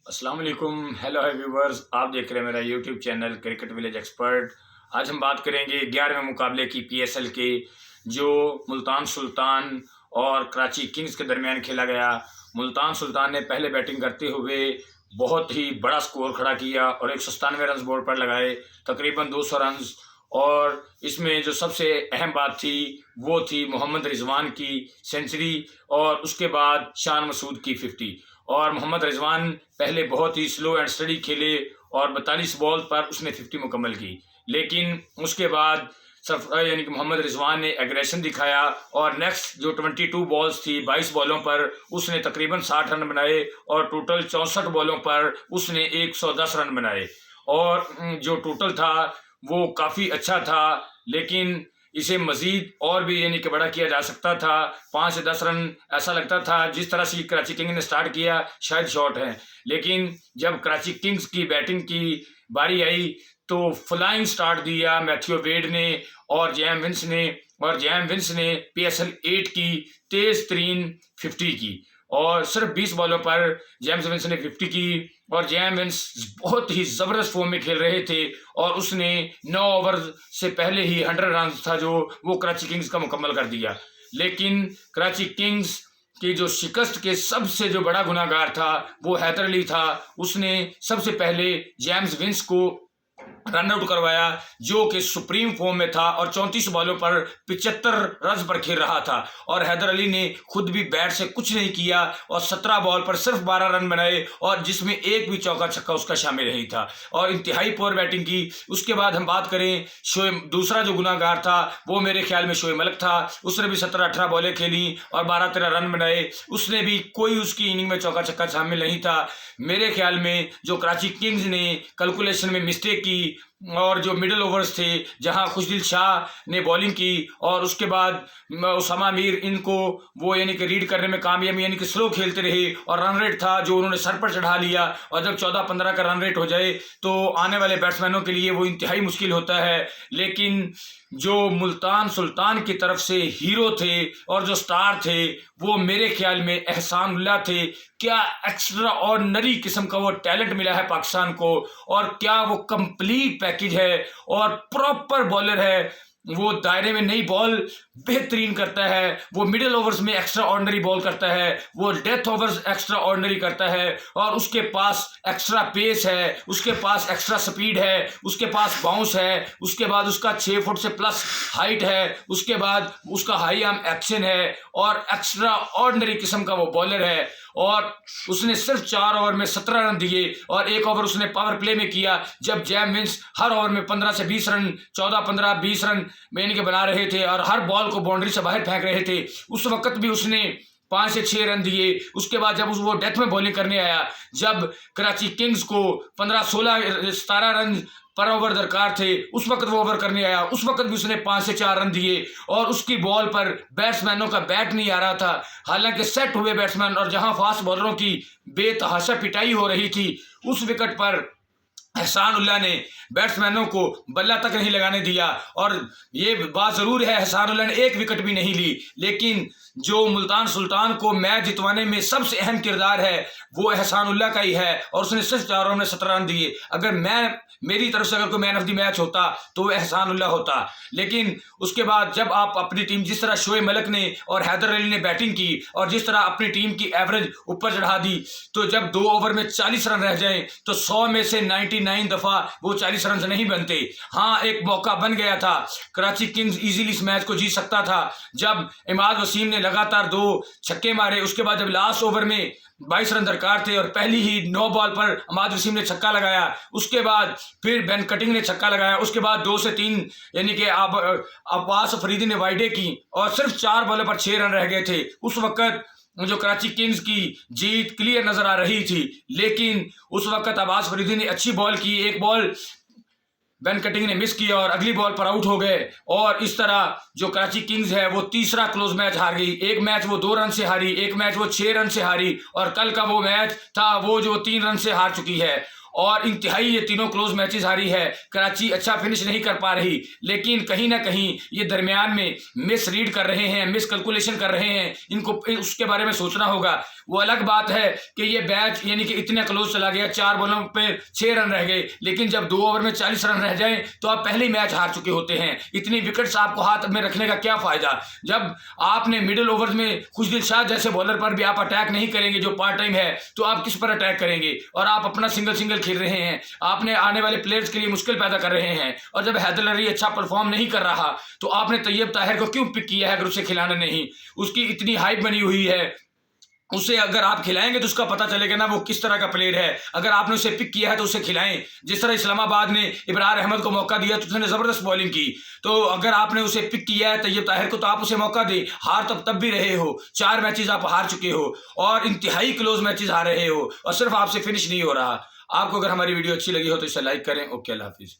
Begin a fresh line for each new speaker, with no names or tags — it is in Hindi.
अस्सलाम वालेकुम, हेलो है व्यूवर्स। आप देख रहे हैं मेरा YouTube channel cricket village expert. आज हम बात करेंगे 11वें मुकाबले की पीएसएल के, जो मुल्तान सुल्तान और कराची किंग्स के दरमियान खेला गया। मुल्तान सुल्तान ने पहले बैटिंग करते हुए बहुत ही बड़ा स्कोर खड़ा किया और 197 रन बोर्ड पर लगाए, तकरीबन 200 रन। और इसमें जो सबसे अहम बात थी वो थी मोहम्मद रिजवान की सेंचुरी और उसके बाद शान मसूद की 50। और मोहम्मद रिजवान पहले बहुत ही स्लो एंड स्टडी खेले और 42 बॉल पर उसने 50 मुकम्मल की, लेकिन उसके बाद यानी कि मोहम्मद रिजवान ने एग्रेशन दिखाया और नेक्स्ट जो 22 बॉल्स थी 22 बॉलों पर उसने तकरीबन 60 रन बनाए और टोटल 64 बॉलों पर उसने 110 रन बनाए। और जो टोटल था वो काफ़ी अच्छा था, लेकिन इसे मजीद और भी यानी कि बड़ा किया जा सकता था। 5 से 10 रन ऐसा लगता था जिस तरह से कराची किंग्स ने स्टार्ट किया शायद शॉर्ट है, लेकिन जब कराची किंग्स की बैटिंग की बारी आई तो फ्लाइंग स्टार्ट दिया मैथ्यू वेड ने और जैम विंस ने पीएसएल 8 की तेज तरीन 50 की और सिर्फ 20 बॉलों पर जेम्स विंस ने 50 की। और जैम विंस बहुत ही ज़बरदस्त फॉर्म में खेल रहे थे और उसने 9 ओवर से पहले ही 100 रन था जो वो कराची किंग्स का मुकम्मल कर दिया। लेकिन कराची किंग्स की जो शिकस्त के सबसे जो बड़ा गुनाहगार था वो हैदर अली था। उसने सबसे पहले जेम्स विंस को रन आउट करवाया जो कि सुप्रीम फॉर्म में था और 34 बॉलों पर 75 रन पर खेल रहा था। और हैदर अली ने खुद भी बैट से कुछ नहीं किया और 17 बॉल पर सिर्फ 12 रन बनाए और जिसमें एक भी चौका छक्का उसका शामिल नहीं था और इंतहाई पुअर बैटिंग की। उसके बाद हम बात करें शोएब, दूसरा जो गुनाहगार था वो मेरे ख्याल में शोएब मलिक था। उसने भी 17-18 बॉलें खेली और 12-13 रन बनाए। उसने भी कोई उसकी इनिंग में चौका छक्का शामिल नहीं था। मेरे ख्याल में जो कराची किंग्स ने कैलकुलेशन में मिस्टेक की और जो मिडिल ओवर्स थे जहां खुशदिल शाह ने बॉलिंग की और उसके बाद उसामा मीर इनको वो यानी कि रीड करने में कामयाब यानी कि स्लो खेलते रहे और रन रेट था जो उन्होंने सर पर चढ़ा लिया। और जब 14-15 का रन रेट हो जाए तो आने वाले बैट्समैनों के लिए वो इंतहाई मुश्किल होता है। लेकिन जो मुल्तान सुल्तान की तरफ से हीरो थे और जो स्टार थे वो मेरे ख्याल में एहसानुल्लाह थे। क्या एक्स्ट्रा ऑर्डिनरी किस्म का वो टैलेंट मिला है पाकिस्तान को और क्या वो कंप्लीट पैकेज है और प्रॉपर बॉलर है। वो दायरे में नई बॉल बेहतरीन करता है, वो मिडिल ओवर्स में एक्स्ट्रा ऑर्डिनरी बॉल करता है, वो डेथ ओवर्स एक्स्ट्रा ऑर्डिनरी करता है और उसके पास एक्स्ट्रा पेस है, उसके पास एक्स्ट्रा स्पीड है, उसके पास बाउंस है, उसके बाद उसका 6 फुट से प्लस हाइट है, उसके बाद उसका हाई आर्म एक्शन है और एक्स्ट्रा ऑर्डिनरी किस्म का वो बॉलर है। और उसने सिर्फ 4 ओवर में 17 रन दिए और 1 ओवर उसने पावर प्ले में किया जब जैम विंस हर ओवर में 15 से 20 रन 14-15-20 रन यानी कि बना रहे थे और हर बॉल को बाउंड्री से बाहर फेंक रहे थे। उस वक्त भी उसने 5 से 6 रन दिए। उसके बाद जब वो डेथ में बॉलिंग करने आया, जब कराची किंग्स को 15-16-17 रन पर ओवर दरकार थे, उस वक्त वो ओवर करने आया, उस वक्त भी उसने 5 से 4 रन दिए और उसकी बॉल पर बैट्समैनों का बैट नहीं आ रहा था। हालांकि सेट हुए बैट्समैन और जहां फास्ट बॉलरों की बेतहाशा पिटाई हो रही थी उस विकेट पर एहसानुल्लाह ने बैट्समैनों को बल्ला तक नहीं लगाने दिया। और ये बात ज़रूर है एहसानुल्लाह ने एक विकेट भी नहीं ली, लेकिन जो मुल्तान सुल्तान को मैच जितवाने में सबसे अहम किरदार है वो एहसानुल्लाह का ही है और उसने सिर्फ 4 ओवर में 17 रन दिए। अगर मेरी तरफ से अगर कोई मैन ऑफ द मैच होता तो वो एहसानुल्लाह होता। लेकिन उसके बाद जब आप अपनी टीम जिस तरह शोएब मलिक ने और हैदर अली ने बैटिंग की और जिस तरह अपनी टीम की एवरेज ऊपर चढ़ा दी, तो जब 2 ओवर में 40 रन रह जाएं तो 100 में से 99 दफ़ा वो 40 रन नहीं बनते। हाँ, एक मौका बन गया था, कराची किंग्स इजीली इस मैच को जीत सकता था जब इमाद वसीम ने लगातार 2 छक्के मारे। उसके बाद जब लास्ट ओवर में 22 रन दरकार थे और पहली ही 9 बॉल पर इमाद वसीम ने छक्का लगाया, उसके बाद फिर बेन कटिंग ने छक्का लगाया, उसके बाद 2 से 3 यानी कि अब्बास फरीदी ने वाइडे की और सिर्फ 4 बॉलों पर 6 रन रह गए थे। उस वक्त जो कराची किंग्स की जीत क्लियर नजर आ रही थी, लेकिन उस वक्त अब्बास फरीदी ने अच्छी बॉल की, एक बॉल बेन कटिंग ने मिस किया और अगली बॉल पर आउट हो गए और इस तरह जो कराची किंग्स है वो तीसरा क्लोज मैच हार गई। एक मैच वो 2 रन से हारी, एक मैच वो 6 रन से हारी और कल का वो मैच था वो जो 3 रन से हार चुकी है। और इंतहाई ये तीनों क्लोज मैचेस हारी है। कराची अच्छा फिनिश नहीं कर पा रही, लेकिन कहीं ना कहीं ये दरमियान में मिस रीड कर रहे हैं, मिस कैलकुलेशन कर रहे हैं। इनको उसके बारे में सोचना होगा। वो अलग बात है कि ये मैच यानी कि इतने क्लोज चला गया, 4 बॉलों पे 6 रन रह गए, लेकिन जब 2 ओवर में 40 रन रह जाए तो आप पहले ही मैच हार चुके होते हैं। इतनी विकेट्स आपको हाथ में रखने का क्या फायदा, जब आपने मिडिल ओवर में खुशदिल शाह जैसे बॉलर पर भी आप अटैक नहीं करेंगे जो पार्ट टाइम है, तो आप किस पर अटैक करेंगे। और आप अपना सिंगल खेल रहे हैं, आपने आने वाले प्लेयर्स के लिए मुश्किल पैदा कर रहे हैं। और जब हैदर अली अच्छा परफॉर्म नहीं कर रहा तो आपने तैयब ताहिर को क्यों पिक किया है अगर उसे खिलाना नहीं। उसकी इतनी हाइप बनी हुई है, उसे अगर आप खिलाएंगे तो उसका पता चलेगा ना वो किस तरह का प्लेयर है। अगर आपने उसे पिक किया है तो उसे खिलाएं। जिस तरह इस्लामाबाद ने इब्रार अहमद को मौका दिया तो उसने जबरदस्त बॉलिंग की, तो अगर आपने उसे पिक किया है तैयब ताहिर को तो आप उसे मौका दें। हार तब भी रहे हो, 4 मैचेस आप हार चुके हो और इंतहाई क्लोज मैचेस हार रहे हो और सिर्फ आपसे फिनिश नहीं हो रहा। आपको अगर हमारी वीडियो अच्छी लगी हो तो इसे लाइक करें। ओके, अल्लाह हाफिज।